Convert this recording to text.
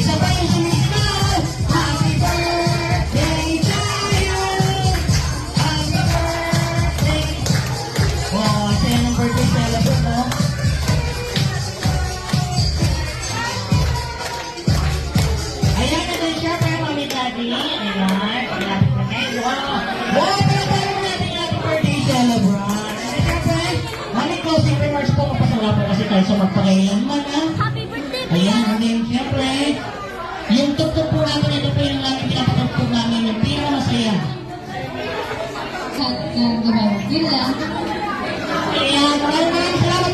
Isa pa yung sumisigaw. Happy birthday to you. Happy birthday. Oh, ito yung birthday celebrate, no? Ayan na din siya, pero Mami Daddy. Ayan, pag-lapit na ngayon. Wow, pala natin yung happy birthday celebrant. And syempre, mami closing remarks po, kapasala po kasi tayo sa magpakailanman, ha? Happy birthday, Ayan, and then syempre, yung tugtog po namin, ito po yung namin pinapatugtog namin, yung pinakamasaya. Yun lang. Ayan, maraming salamat